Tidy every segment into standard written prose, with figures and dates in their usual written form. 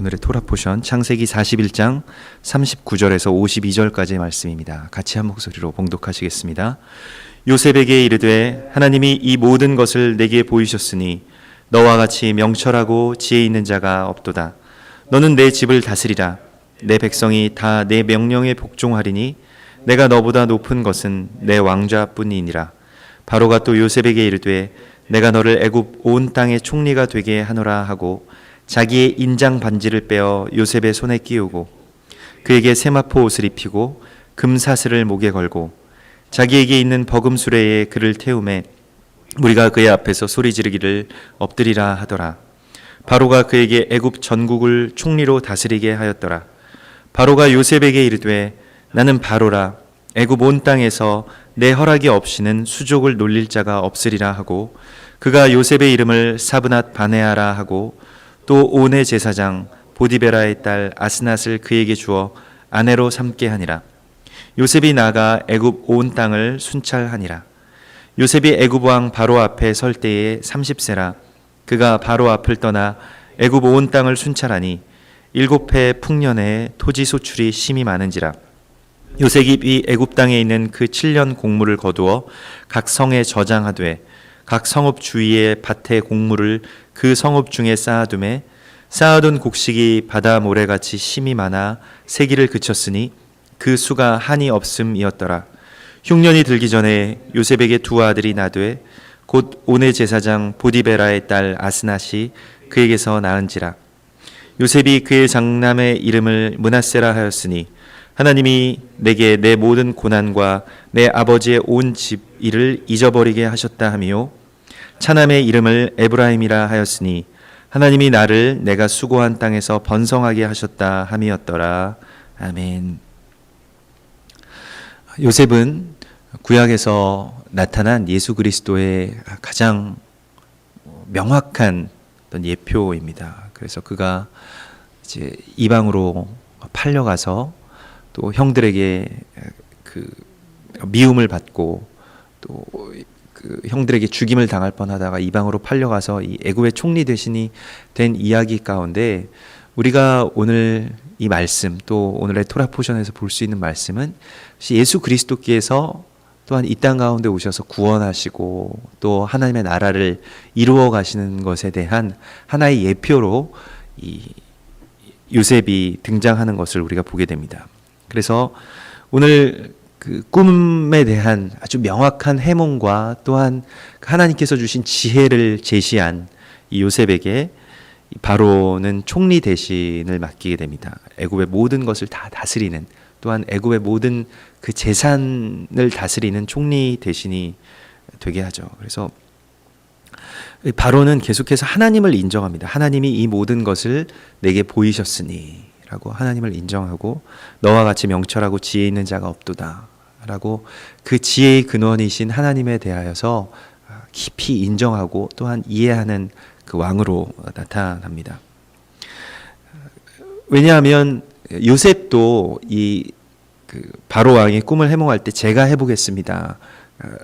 오늘의 토라 포션 창세기 41장 39절에서 52절까지의 말씀입니다. 같이 한 목소리로 봉독하시겠습니다. 요셉에게 이르되 하나님이 이 모든 것을 내게 보이셨으니 너와 같이 명철하고 지혜 있는 자가 없도다. 너는 내 집을 다스리라. 내 백성이 다 내 명령에 복종하리니 내가 너보다 높은 것은 내 왕좌뿐이니라. 바로가 또 요셉에게 이르되 내가 너를 애굽 온 땅의 총리가 되게 하노라 하고 자기의 인장 반지를 빼어 요셉의 손에 끼우고 그에게 세마포 옷을 입히고 금사슬을 목에 걸고 자기에게 있는 버금 수레에 그를 태우매 무리가 그의 앞에서 소리 지르기를 엎드리라 하더라. 바로가 그에게 애굽 전국을 총리로 다스리게 하였더라. 바로가 요셉에게 이르되 나는 바로라. 애굽 온 땅에서 내 허락이 없이는 수족을 놀릴 자가 없으리라 하고 그가 요셉의 이름을 사브낫 바네아라 하고 또 온의 제사장 보디베라의 딸 아스낫을 그에게 주어 아내로 삼게 하니라. 요셉이 나가 애굽 온 땅을 순찰하니라. 요셉이 애굽 왕 바로 앞에 설 때에 30세라. 그가 바로 앞을 떠나 애굽 온 땅을 순찰하니 7해 풍년에 토지 소출이 심히 많은지라. 요셉이 애굽 땅에 있는 그 7년 곡물을 거두어 각 성에 저장하되 각 성읍 주위의 밭의 곡물을 그 성읍 중에 쌓아두매 쌓아둔 곡식이 바다 모래같이 심이 많아 세기를 그쳤으니 그 수가 한이 없음이었더라. 흉년이 들기 전에 요셉에게 두 아들이 나되 곧 온의 제사장 보디베라의 딸 아스낫이 그에게서 낳은지라. 요셉이 그의 장남의 이름을 므낫세라 하였으니 하나님이 내게 내 모든 고난과 내 아버지의 온 집 일을 잊어버리게 하셨다 하며 차남의 이름을 에브라임이라 하였으니 하나님이 나를 내가 수고한 땅에서 번성하게 하셨다 함이었더라. 아멘. 요셉은 구약에서 나타난 예수 그리스도의 가장 명확한 어떤 예표입니다. 그래서 그가 이제 이방으로 팔려가서 또 형들에게 그 미움을 받고 또 그 형들에게 죽임을 당할 뻔하다가 이방으로 팔려가서 이 애굽의 총리 대신이 된 이야기 가운데 우리가 오늘 이 말씀 또 오늘의 토라 포션에서 볼 수 있는 말씀은 예수 그리스도께서 또한 이 땅 가운데 오셔서 구원하시고 또 하나님의 나라를 이루어 가시는 것에 대한 하나의 예표로 이 요셉이 등장하는 것을 우리가 보게 됩니다. 그래서 오늘 그 꿈에 대한 아주 명확한 해몽과 또한 하나님께서 주신 지혜를 제시한 이 요셉에게 바로는 총리 대신을 맡기게 됩니다. 애굽의 모든 것을 다 다스리는 또한 애굽의 모든 그 재산을 다스리는 총리 대신이 되게 하죠. 그래서 바로는 계속해서 하나님을 인정합니다. 하나님이 이 모든 것을 내게 보이셨으니 라고 하나님을 인정하고 너와 같이 명철하고 지혜 있는 자가 없도다 라고 그 지혜의 근원이신 하나님에 대하여서 깊이 인정하고 또한 이해하는 그 왕으로 나타납니다. 왜냐하면 요셉도 이 그 바로 왕이 꿈을 해몽할 때 제가 해보겠습니다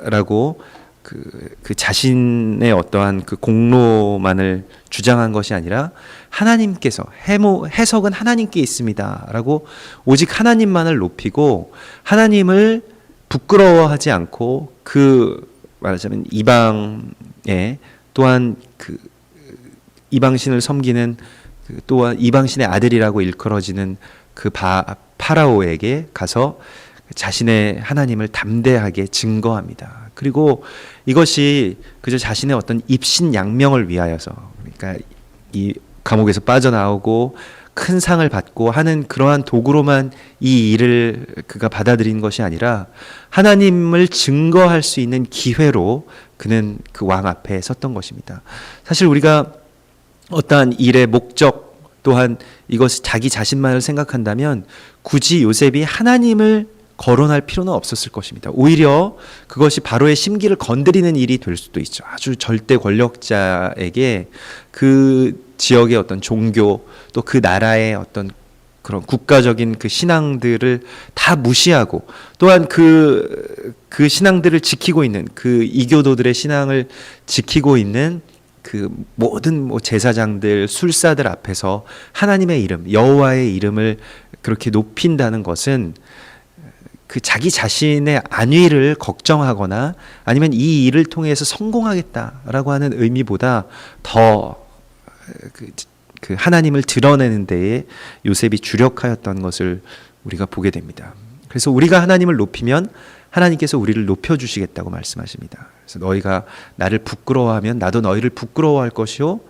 라고 그 자신의 어떠한 그 공로만을 주장한 것이 아니라 하나님께서 해석은 하나님께 있습니다 라고 오직 하나님만을 높이고 하나님을 부끄러워하지 않고 그 말하자면 이방에 또한 그 이방신을 섬기는 또한 이방신의 아들이라고 일컬어지는 그 파라오에게 가서 자신의 하나님을 담대하게 증거합니다. 그리고 이것이 그저 자신의 어떤 입신양명을 위하여서 그러니까 이 감옥에서 빠져나오고 큰 상을 받고 하는 그러한 도구로만 이 일을 그가 받아들인 것이 아니라 하나님을 증거할 수 있는 기회로 그는 그 왕 앞에 섰던 것입니다. 사실 우리가 어떠한 일의 목적 또한 이것이 자기 자신만을 생각한다면 굳이 요셉이 하나님을 거론할 필요는 없었을 것입니다. 오히려 그것이 바로의 심기를 건드리는 일이 될 수도 있죠. 아주 절대 권력자에게 그 지역의 어떤 종교 또 그 나라의 어떤 그런 국가적인 그 신앙들을 다 무시하고 또한 그 신앙들을 지키고 있는 그 이교도들의 신앙을 지키고 있는 그 모든 뭐 제사장들, 술사들 앞에서 하나님의 이름, 여호와의 이름을 그렇게 높인다는 것은 그 자기 자신의 안위를 걱정하거나 아니면 이 일을 통해서 성공하겠다라고 하는 의미보다 더 그 하나님을 드러내는 데에 요셉이 주력하였던 것을 우리가 보게 됩니다. 그래서 우리가 하나님을 높이면 하나님께서 우리를 높여주시겠다고 말씀하십니다. 그래서 너희가 나를 부끄러워하면 나도 너희를 부끄러워할 것이요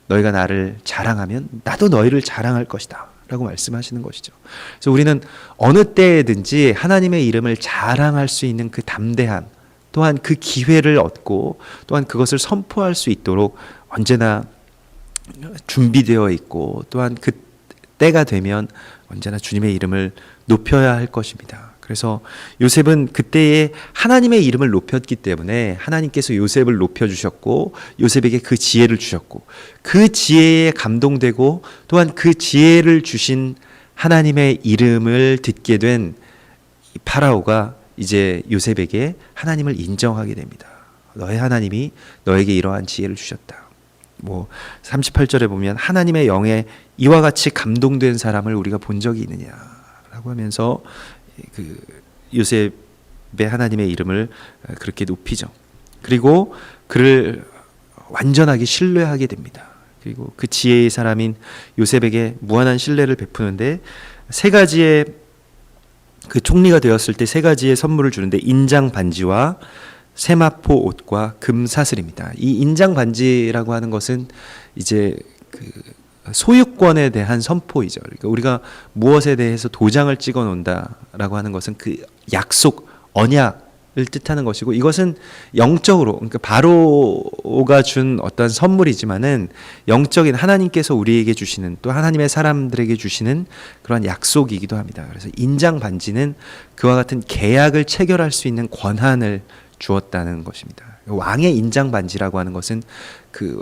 너희가 나를 자랑하면 나도 너희를 자랑할 것이다 라고 말씀하시는 것이죠. 그래서 우리는 어느 때든지 하나님의 이름을 자랑할 수 있는 그 담대함, 또한 그 기회를 얻고 또한 그것을 선포할 수 있도록 언제나 준비되어 있고, 또한 그 때가 되면 언제나 주님의 이름을 높여야 할 것입니다. 그래서 요셉은 그때에 하나님의 이름을 높였기 때문에 하나님께서 요셉을 높여주셨고 요셉에게 그 지혜를 주셨고, 그 지혜에 감동되고 또한 그 지혜를 주신 하나님의 이름을 듣게 된 파라오가 이제 요셉에게 하나님을 인정하게 됩니다. 너의 하나님이 너에게 이러한 지혜를 주셨다. 뭐 38절에 보면 하나님의 영에 이와 같이 감동된 사람을 우리가 본 적이 있느냐라고 하면서 그 요셉의 하나님의 이름을 그렇게 높이죠. 그리고 그를 완전하게 신뢰하게 됩니다. 그리고 그 지혜의 사람인 요셉에게 무한한 신뢰를 베푸는데 세 가지의 그 총리가 되었을 때 세 가지의 선물을 주는데 인장 반지와 세마포 옷과 금 사슬입니다. 이 인장 반지라고 하는 것은 이제 그 소유권에 대한 선포이죠. 그러니까 우리가 무엇에 대해서 도장을 찍어 놓는다라고 하는 것은 그 약속, 언약을 뜻하는 것이고, 이것은 영적으로, 그러니까 바로가 준 어떤 선물이지만은 영적인 하나님께서 우리에게 주시는, 또 하나님의 사람들에게 주시는 그런 약속이기도 합니다. 그래서 인장 반지는 그와 같은 계약을 체결할 수 있는 권한을 주었다는 것입니다. 왕의 인장 반지라고 하는 것은 그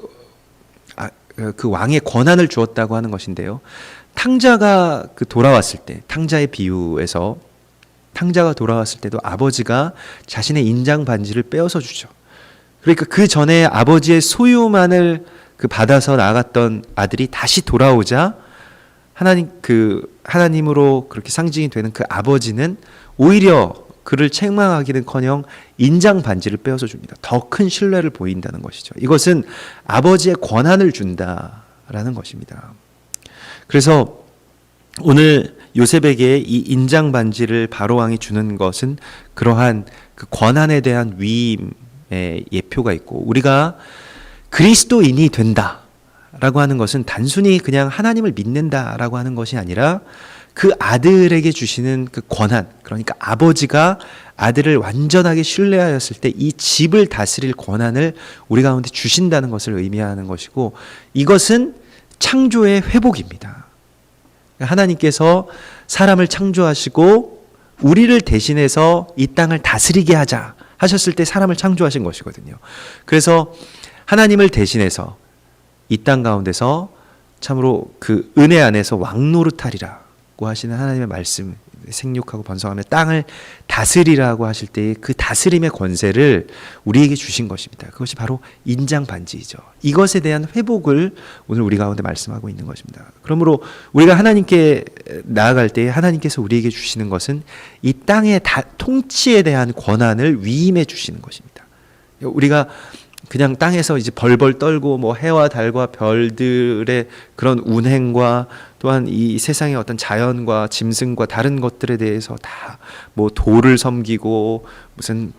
왕의 권한을 주었다고 하는 것인데요. 탕자가 돌아왔을 때, 탕자의 비유에서 탕자가 돌아왔을 때도 아버지가 자신의 인장 반지를 빼앗아 주죠. 그러니까 그 전에 아버지의 소유만을 받아서 나갔던 아들이 다시 돌아오자 하나님으로 그렇게 상징이 되는 그 아버지는 오히려 그를 책망하기는커녕 인장 반지를 빼앗아 줍니다. 더 큰 신뢰를 보인다는 것이죠. 이것은 아버지의 권한을 준다라는 것입니다. 그래서 오늘 요셉에게 이 인장 반지를 바로 왕이 주는 것은 그러한 그 권한에 대한 위임의 예표가 있고, 우리가 그리스도인이 된다라고 하는 것은 단순히 그냥 하나님을 믿는다라고 하는 것이 아니라 그 아들에게 주시는 그 권한, 그러니까 아버지가 아들을 완전하게 신뢰하였을 때 이 집을 다스릴 권한을 우리 가운데 주신다는 것을 의미하는 것이고, 이것은 창조의 회복입니다. 하나님께서 사람을 창조하시고 우리를 대신해서 이 땅을 다스리게 하자 하셨을 때 사람을 창조하신 것이거든요. 그래서 하나님을 대신해서 이 땅 가운데서 참으로 그 은혜 안에서 왕노릇하리라 하시는 하나님의 말씀, 생육하고 번성하며 땅을 다스리라고 하실 때의 그 다스림의 권세를 우리에게 주신 것입니다. 그것이 바로 인장 반지이죠. 이것에 대한 회복을 오늘 우리 가운데 말씀하고 있는 것입니다. 그러므로 우리가 하나님께 나아갈 때 하나님께서 우리에게 주시는 것은 이 땅의 통치에 대한 권한을 위임해 주시는 것입니다. 우리가 그냥 땅에서 이제 벌벌 떨고 뭐 해와 달과 별들의 그런 운행과 또한 이 세상의 어떤 자연과 짐승과 다른 것들에 대해서 다 뭐 돌을 섬기고 무슨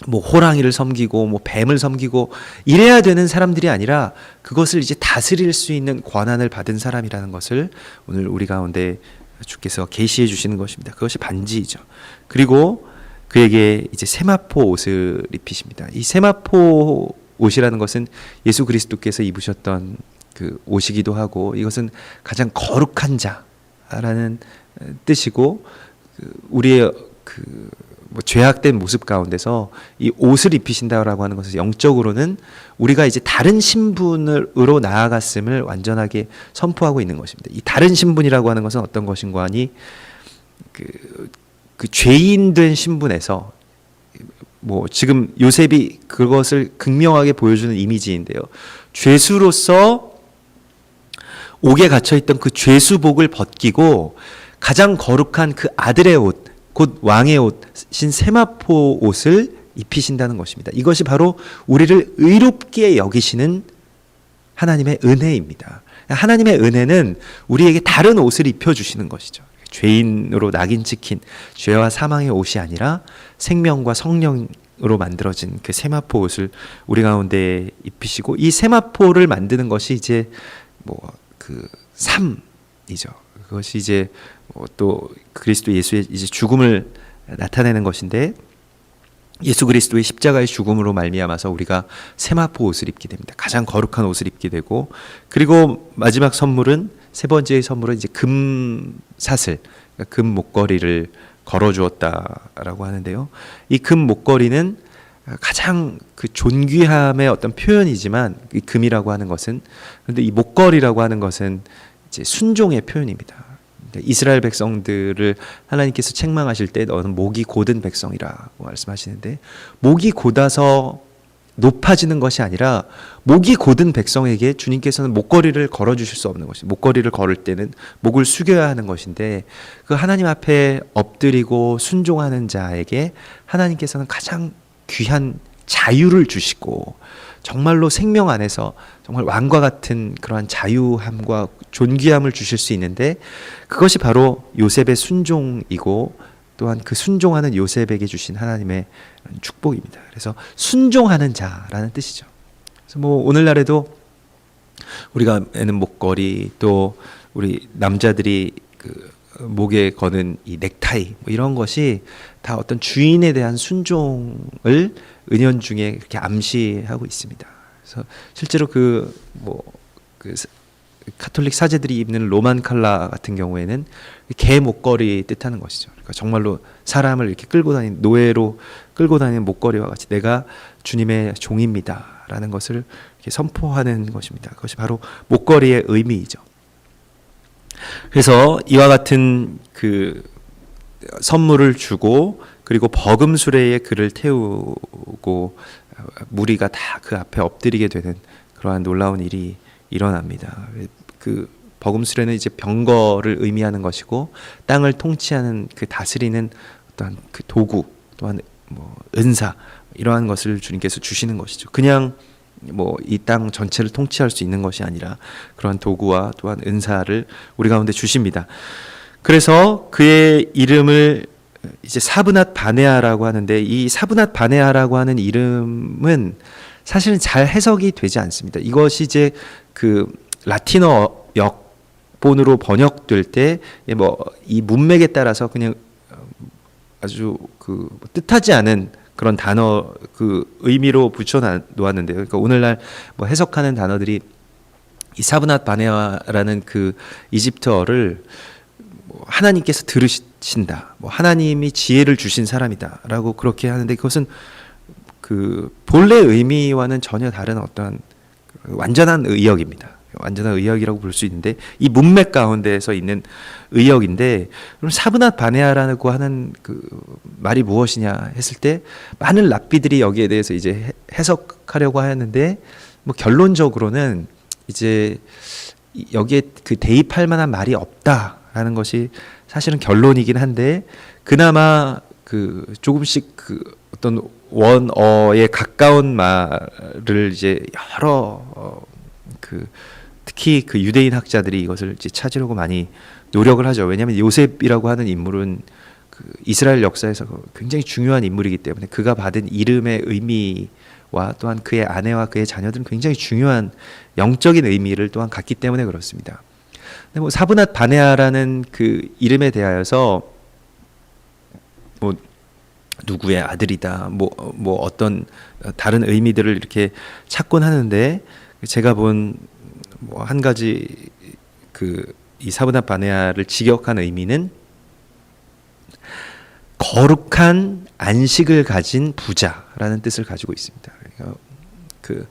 뭐 호랑이를 섬기고 뭐 뱀을 섬기고 이래야 되는 사람들이 아니라 그것을 이제 다스릴 수 있는 권한을 받은 사람이라는 것을 오늘 우리 가운데 주께서 계시해 주시는 것입니다. 그것이 반지이죠. 그리고 그에게 이제 세마포 옷을 입히십니다. 이 세마포 옷이라는 것은 예수 그리스도께서 입으셨던 그 옷이기도 하고, 이것은 가장 거룩한 자라는 뜻이고, 우리의 뭐 죄악된 모습 가운데서 이 옷을 입히신다라고 하는 것은 영적으로는 우리가 이제 다른 신분으로 나아갔음을 완전하게 선포하고 있는 것입니다. 이 다른 신분이라고 하는 것은 어떤 것인가 하니 그 죄인된 신분에서 뭐 지금 요셉이 그것을 극명하게 보여주는 이미지인데요. 죄수로서 옥에 갇혀있던 그 죄수복을 벗기고 가장 거룩한 그 아들의 옷, 곧 왕의 옷인 세마포 옷을 입히신다는 것입니다. 이것이 바로 우리를 의롭게 여기시는 하나님의 은혜입니다. 하나님의 은혜는 우리에게 다른 옷을 입혀주시는 것이죠. 죄인으로 낙인 찍힌 죄와 사망의 옷이 아니라 생명과 성령으로 만들어진 그 세마포 옷을 우리 가운데 입히시고, 이 세마포를 만드는 것이 이제 그 삶이죠. 그것이 이제 또 그리스도 예수의 이제 죽음을 나타내는 것인데, 예수 그리스도의 십자가의 죽음으로 말미암아서 우리가 세마포 옷을 입게 됩니다. 가장 거룩한 옷을 입게 되고, 그리고 마지막 선물은, 세 번째의 선물은 이제 금사슬, 그러니까 금 목걸이를 걸어 주었다라고 하는데요. 이 금 목걸이는 가장 그 존귀함의 어떤 표현이지만, 이 금이라고 하는 것은, 그런데 이 목걸이라고 하는 것은 이제 순종의 표현입니다. 이스라엘 백성들을 하나님께서 책망하실 때 너는 목이 곧은 백성이라고 말씀하시는데, 목이 곧아서 높아지는 것이 아니라 목이 곧은 백성에게 주님께서는 목걸이를 걸어주실 수 없는 것입니다. 목걸이를 걸을 때는 목을 숙여야 하는 것인데, 그 하나님 앞에 엎드리고 순종하는 자에게 하나님께서는 가장 귀한 자유를 주시고, 정말로 생명 안에서 정말 왕과 같은 그러한 자유함과 존귀함을 주실 수 있는데, 그것이 바로 요셉의 순종이고, 또한 그 순종하는 요셉에게 주신 하나님의 축복입니다. 그래서 순종하는 자라는 뜻이죠. 그래서 오늘날에도 우리가 매는 목걸이, 또 우리 남자들이 그 목에 거는 이 넥타이, 이런 것이 다 어떤 주인에 대한 순종을 은연중에 그렇게 암시하고 있습니다. 그래서 실제로 그 카톨릭 사제들이 입는 로만 칼라 같은 경우에는 개 목걸이 뜻하는 것이죠. 그러니까 정말로 사람을 이렇게 끌고 다니는, 노예로 끌고 다니는 목걸이와 같이 내가 주님의 종입니다라는 것을 이렇게 선포하는 것입니다. 그것이 바로 목걸이의 의미이죠. 그래서 이와 같은 그 선물을 주고, 그리고 버금 수레에 그를 태우고 무리가 다 그 앞에 엎드리게 되는 그러한 놀라운 일이 일어납니다. 그 버금 수레는 이제 병거를 의미하는 것이고, 땅을 통치하는 그 다스리는 어떠한 그 도구, 또한 은사, 이러한 것을 주님께서 주시는 것이죠. 그냥 이 땅 전체를 통치할 수 있는 것이 아니라 그러한 도구와 또한 은사를 우리 가운데 주십니다. 그래서 그의 이름을 이제 사브낫 바네아라고 하는데, 이 사브낫 바네아라고 하는 이름은 사실은 잘 해석이 되지 않습니다. 이것이 이제 그 라틴어 역본으로 번역될 때 이 문맥에 따라서 그냥 아주 그 뜻하지 않은 그런 단어 그 의미로 붙여 놓았는데요. 그러니까 오늘날 해석하는 단어들이 이 사브낫 바네아라는 그 이집트어를 하나님께서 들으신다, 하나님이 지혜를 주신 사람이다라고 그렇게 하는데, 그것은 그 본래 의미와는 전혀 다른 어떠한 완전한 의역입니다. 완전한 의역이라고 볼 수 있는데, 이 문맥 가운데에서 있는 의역인데, 그럼 사브낫 바네아라고 하는 그 말이 무엇이냐 했을 때, 많은 랍비들이 여기에 대해서 이제 해석하려고 하였는데, 결론적으로는 이제 여기에 그 대입할 만한 말이 없다라는 것이 사실은 결론이긴 한데, 그나마 그 조금씩 그 어떤 원어에 가까운 말을 이제 여러 특히 그 유대인 학자들이 이것을 이제 찾으려고 많이 노력을 하죠. 왜냐하면 요셉이라고 하는 인물은 그 이스라엘 역사에서 굉장히 중요한 인물이기 때문에, 그가 받은 이름의 의미와 또한 그의 아내와 그의 자녀들은 굉장히 중요한 영적인 의미를 또한 갖기 때문에 그렇습니다. 근데 사브낫 바네아라는 그 이름에 대하여서 누구의 아들이다, 어떤 다른 의미들을 이렇게 찾곤 하는데, 제가 본 한 가지 이 사브낫 바네아를 직역한 의미는 거룩한 안식을 가진 부자라는 뜻을 가지고 있습니다. 그러니까 그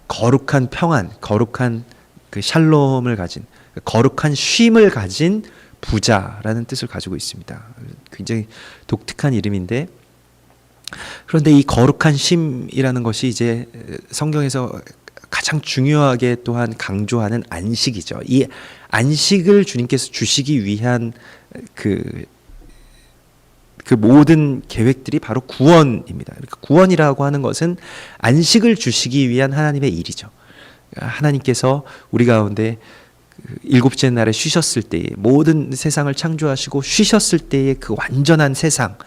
거룩한 평안, 거룩한 그 샬롬을 가진, 거룩한 쉼을 가진 부자라는 뜻을 가지고 있습니다. 굉장히 독특한 이름인데, 그런데 이 거룩한 쉼이라는 것이 이제 성경에서 가장 중요하게 또한 강조하는 안식이죠. 이 안식을 주님께서 주시기 위한 그 모든 계획들이 바로 구원입니다. 그러니까 구원이라고 하는 것은 안식을 주시기 위한 하나님의 일이죠. 하나님께서 우리 가운데 일곱째 날에 쉬셨을 때에 모든 세상을 창조하시고 쉬셨을 때의 그 완전한 세상을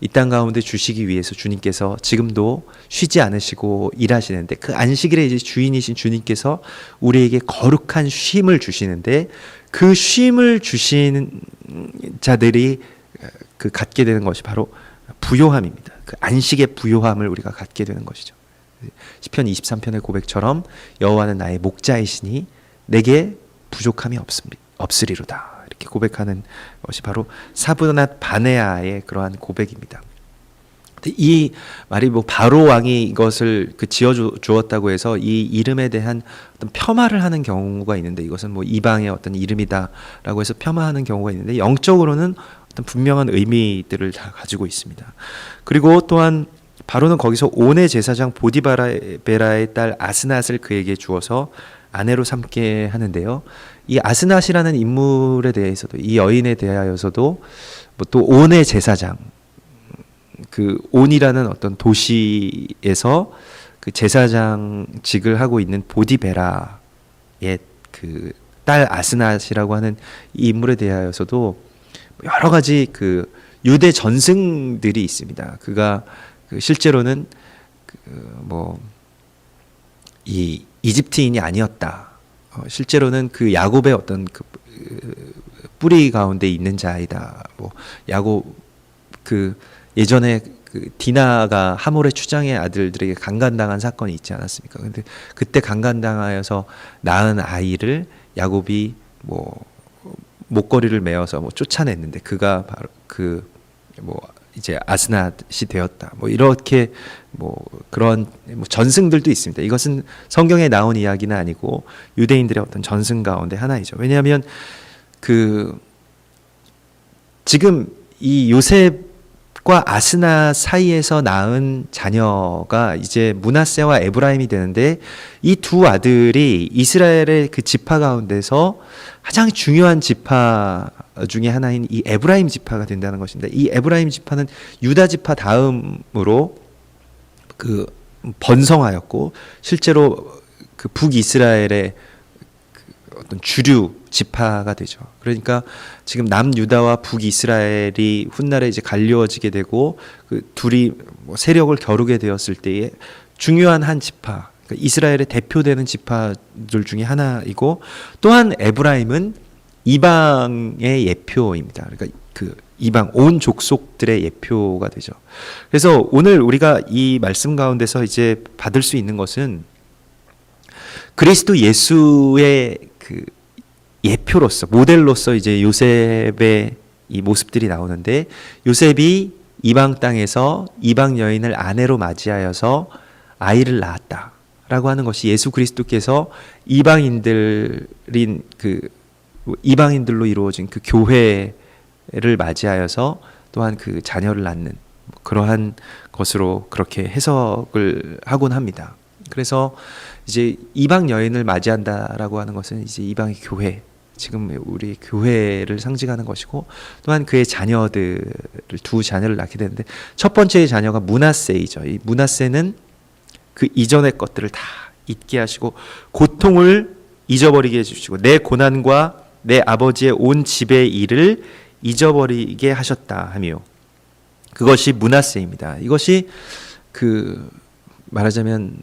이 땅 가운데 주시기 위해서 주님께서 지금도 쉬지 않으시고 일하시는데, 그 안식일의 이제 주인이신 주님께서 우리에게 거룩한 쉼을 주시는데, 그 쉼을 주시는 자들이 그 갖게 되는 것이 바로 부요함입니다. 그 안식의 부요함을 우리가 갖게 되는 것이죠. 시편 23편의 고백처럼 여호와는 나의 목자이시니 내게 부족함이 없으리로다, 이렇게 고백하는 것이 바로 사브낫 바네아의 그러한 고백입니다. 이 말이 뭐 바로 왕이 이것을 지어 주었다고 해서 이 이름에 대한 어떤 폄하를 하는 경우가 있는데, 이것은 뭐 이방의 어떤 이름이다라고 해서 겸하는 경우가 있는데, 영적으로는 어떤 분명한 의미들을 다 가지고 있습니다. 그리고 또한 바로는 거기서 온의 제사장 보디베라의 딸 아스낫을 그에게 주어서 아내로 삼게 하는데요. 이 아스낫이라는 인물에 대해서도, 이 여인에 대하여서도 뭐 또 온의 제사장, 그 온이라는 어떤 도시에서 그 제사장직을 하고 있는 보디베라의 그 딸 아스낫이라고 하는 이 인물에 대하여서도 여러 가지 그 유대 전승들이 있습니다. 그가 실제로는 이 이집트인이 아니었다. 실제로는 그 야곱의 어떤 그 뿌리 가운데 있는 자이다. 뭐 야곱 예전에 그 디나가 하몰의 추장의 아들들에게 강간당한 사건이 있지 않았습니까? 근데 그때 강간당하여서 낳은 아이를 야곱이 목걸이를 메어서 쫓아냈는데, 그가 바로 이제 아스낫이 되었다. 이렇게 그런 전승들도 있습니다. 이것은 성경에 나온 이야기는 아니고 유대인들의 어떤 전승 가운데 하나이죠. 왜냐하면 지금 이 요셉과 아스낫 사이에서 낳은 자녀가 이제 므낫세와 에브라임이 되는데, 이 두 아들이 이스라엘의 그 지파 가운데서 가장 중요한 지파 중에 하나인 이 에브라임 지파가 된다는 것입니다. 이 에브라임 지파는 유다 지파 다음으로 번성하였고, 실제로 그 북이스라엘의 어떤 주류 지파가 되죠. 그러니까 지금 남유다와 북이스라엘이 훗날에 이제 갈리워지게 되고, 그 둘이 세력을 겨루게 되었을 때에 중요한 한 지파, 그러니까 이스라엘의 대표되는 지파들 중에 하나이고, 또한 에브라임은 이방의 예표입니다. 그러니까 그 이방 온 족속들의 예표가 되죠. 그래서 오늘 우리가 이 말씀 가운데서 이제 받을 수 있는 것은 그리스도 예수의 그 예표로서, 모델로서 이제 요셉의 이 모습들이 나오는데, 요셉이 이방 땅에서 이방 여인을 아내로 맞이하여서 아이를 낳았다라고 하는 것이 예수 그리스도께서 이방인들로 이루어진 그 교회를 맞이하여서 또한 그 자녀를 낳는 그러한 것으로 그렇게 해석을 하곤 합니다. 그래서 이제 이방 여인을 맞이한다라고 하는 것은 이제 이방의 교회, 지금 우리 교회를 상징하는 것이고, 또한 그의 두 자녀를 낳게 되는데, 첫 번째의 자녀가 므낫세이죠. 이 므낫세는 그 이전의 것들을 다 잊게 하시고 고통을 잊어버리게 해주시고 내 고난과 내 아버지의 온 집의 일을 잊어버리게 하셨다 하며, 그것이 므낫세입니다. 이것이 말하자면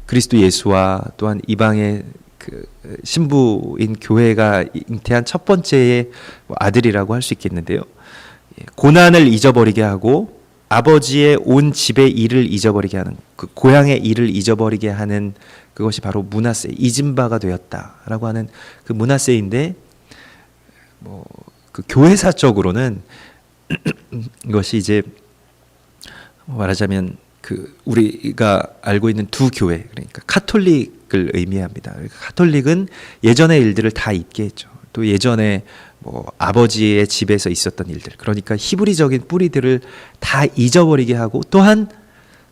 그리스도 예수와 또한 이방의 신부인 교회가 잉태한 첫 번째의 아들이라고 할 수 있겠는데요. 고난을 잊어버리게 하고 아버지의 온 집의 일을 잊어버리게 하는, 그 고향의 일을 잊어버리게 하는 그것이 바로 므낫세, 잊은 바가 되었다라고 하는 그 므낫세인데, 그 교회사적으로는 이것이 이제 말하자면 우리가 알고 있는 두 교회, 그러니까 카톨릭을 의미합니다. 카톨릭은 예전의 일들을 다 잊게 했죠. 또 예전에 아버지의 집에서 있었던 일들, 그러니까 히브리적인 뿌리들을 다 잊어버리게 하고, 또한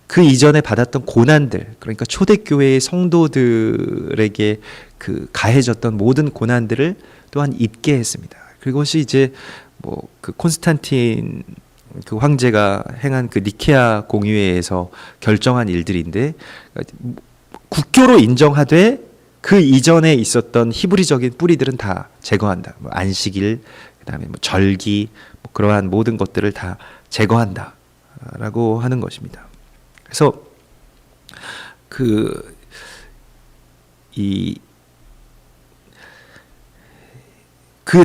그 이전에 받았던 고난들, 그러니까 초대교회의 성도들에게 그 가해졌던 모든 고난들을 또한 잊게 했습니다. 그것이 이제 뭐 그 콘스탄틴 그 황제가 행한 그 니케아 공의회에서 결정한 일들인데, 국교로 인정하되 그 이전에 있었던 히브리적인 뿌리들은 다 제거한다. 뭐 안식일, 그다음에 뭐 절기, 뭐 그러한 모든 것들을 다 제거한다라고 하는 것입니다. 그래서 그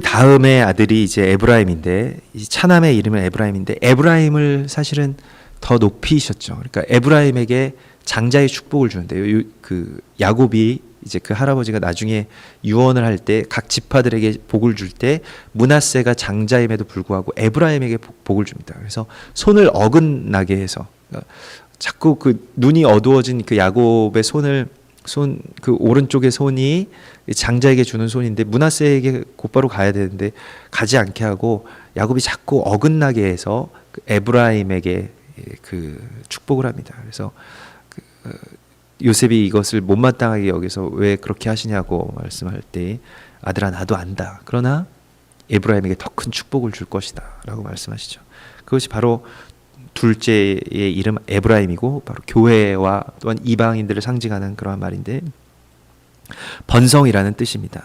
다음에 아들이 이제 에브라임인데, 이 차남의 이름은 에브라임인데, 에브라임을 사실은 더 높이셨죠. 그러니까 에브라임에게 장자의 축복을 주는데요. 그 야곱이 이제 그 할아버지가 나중에 유언을 할 때 각 지파들에게 복을 줄 때 므낫세가 장자임에도 불구하고 에브라임에게 복을 줍니다. 그래서 손을 어긋나게 해서, 그러니까 자꾸 그 눈이 어두워진 그 야곱의 그 오른쪽의 손이 장자에게 주는 손인데 므낫세에게 곧바로 가야 되는데 가지 않게 하고 야곱이 자꾸 어긋나게 해서 그 에브라임에게 그 축복을 합니다. 그래서 요셉이 이것을 못마땅하게 여기서 왜 그렇게 하시냐고 말씀할 때, 아들아 나도 안다. 그러나 에브라임에게 더 큰 축복을 줄 것이다 라고 말씀하시죠. 그것이 바로 둘째의 이름 에브라임이고, 바로 교회와 또한 이방인들을 상징하는 그러한 말인데, 번성이라는 뜻입니다.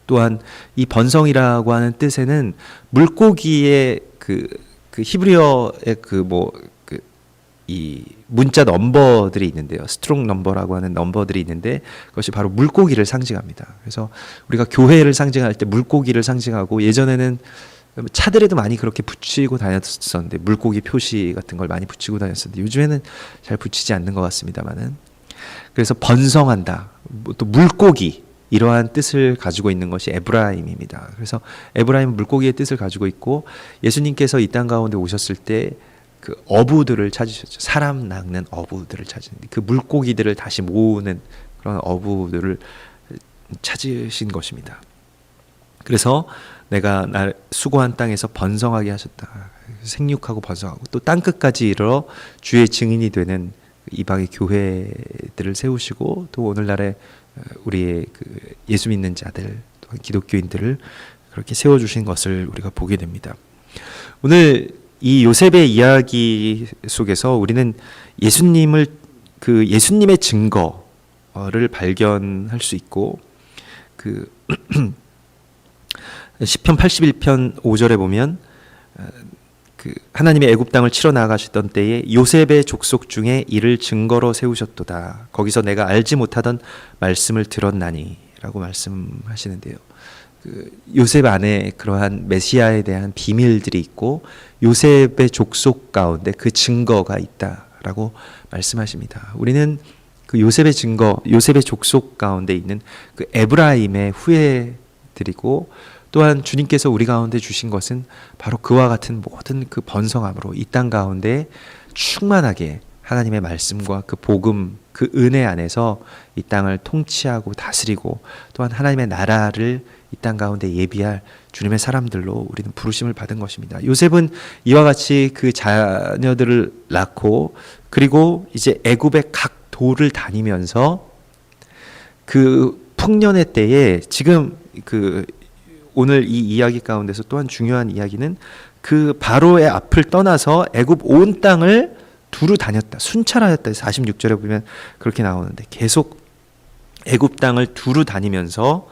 또한 이 번성이라고 하는 뜻에는 물고기의 그 히브리어의 이 문자 넘버들이 있는데요. 스트롱 넘버라고 하는 넘버들이 있는데, 그것이 바로 물고기를 상징합니다. 그래서 우리가 교회를 상징할 때 물고기를 상징하고, 예전에는 차들에도 많이 그렇게 붙이고 다녔었는데, 물고기 표시 같은 걸 많이 붙이고 다녔었는데 요즘에는 잘 붙이지 않는 것 같습니다만은, 그래서 번성한다, 또 물고기, 이러한 뜻을 가지고 있는 것이 에브라임입니다. 그래서 에브라임은 물고기의 뜻을 가지고 있고, 예수님께서 이 땅 가운데 오셨을 때 그 어부들을 찾으셨죠. 사람 낚는 어부들을 찾으는데, 그 물고기들을 다시 모으는 그런 어부들을 찾으신 것입니다. 그래서 내가 날 수고한 땅에서 번성하게 하셨다. 생육하고 번성하고 또 땅끝까지 이르러 주의 증인이 되는 이방의 교회들을 세우시고, 또 오늘날의 우리의 그 예수 믿는 자들, 또한 기독교인들을 그렇게 세워주신 것을 우리가 보게 됩니다. 오늘 이 요셉의 이야기 속에서 우리는 예수님의 증거를 발견할 수 있고, 그 시편 81편 5절에 보면 그 하나님의 애굽 땅을 치러 나가셨던 때에 요셉의 족속 중에 이를 증거로 세우셨도다. 거기서 내가 알지 못하던 말씀을 들었나니라고 말씀하시는데요. 그 요셉 안에 그러한 메시아에 대한 비밀들이 있고, 요셉의 족속 가운데 그 증거가 있다라고 말씀하십니다. 우리는 그 요셉의 증거, 요셉의 족속 가운데 있는 그 에브라임의 후예들이고, 또한 주님께서 우리 가운데 주신 것은 바로 그와 같은 모든 그 번성함으로 이 땅 가운데 충만하게 하나님의 말씀과 그 복음, 그 은혜 안에서 이 땅을 통치하고 다스리고, 또한 하나님의 나라를 이 땅 가운데 예비할 주님의 사람들로 우리는 부르심을 받은 것입니다. 요셉은 이와 같이 그 자녀들을 낳고, 그리고 이제 애굽의 각 도를 다니면서 그 풍년의 때에, 지금 그 오늘 이 이야기 가운데서 또한 중요한 이야기는 그 바로의 앞을 떠나서 애굽 온 땅을 두루 다녔다, 순찰하였다. 46절에 보면 그렇게 나오는데, 계속 애굽 땅을 두루 다니면서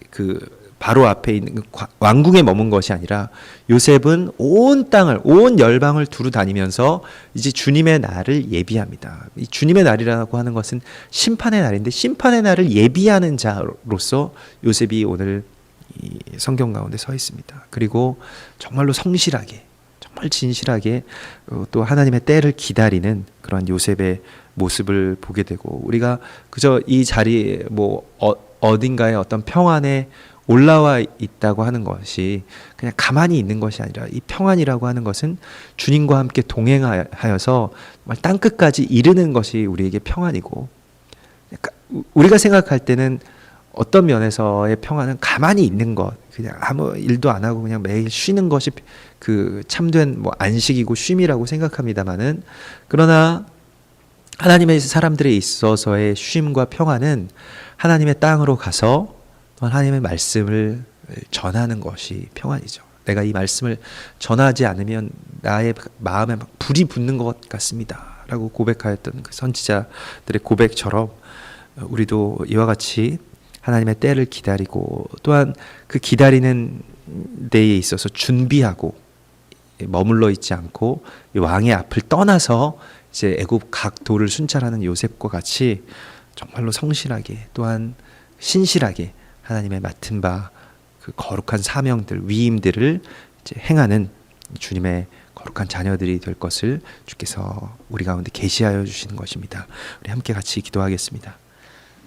그 바로 앞에 있는 왕궁에 머문 것이 아니라, 요셉은 온 땅을, 온 열방을 두루 다니면서 이제 주님의 날을 예비합니다. 이 주님의 날이라고 하는 것은 심판의 날인데, 심판의 날을 예비하는 자로서 요셉이 오늘 이 성경 가운데 서 있습니다. 그리고 정말로 성실하게, 정말 진실하게 또 하나님의 때를 기다리는 그런 요셉의 모습을 보게 되고, 우리가 그저 이 자리에 어딘가에 어떤 평안에 올라와 있다고 하는 것이 그냥 가만히 있는 것이 아니라, 이 평안이라고 하는 것은 주님과 함께 동행하여서 정말 땅끝까지 이르는 것이 우리에게 평안이고, 우리가 생각할 때는 어떤 면에서의 평안은 가만히 있는 것, 그냥 아무 일도 안 하고 그냥 매일 쉬는 것이 그 참된 안식이고 쉼이라고 생각합니다만은, 그러나 하나님의 사람들에 있어서의 쉼과 평안은 하나님의 땅으로 가서 하나님의 말씀을 전하는 것이 평안이죠. 내가 이 말씀을 전하지 않으면 나의 마음에 불이 붙는 것 같습니다 라고 고백하였던 그 선지자들의 고백처럼 우리도 이와 같이 하나님의 때를 기다리고 또한 그 기다리는 데에 있어서 준비하고 머물러 있지 않고 왕의 앞을 떠나서 이제 애굽 각 도를 순찰하는 요셉과 같이 정말로 성실하게 또한 신실하게 하나님의 맡은 바 그 거룩한 사명들 위임들을 이제 행하는 주님의 거룩한 자녀들이 될 것을 주께서 우리 가운데 계시하여 주시는 것입니다. 우리 함께 같이 기도하겠습니다.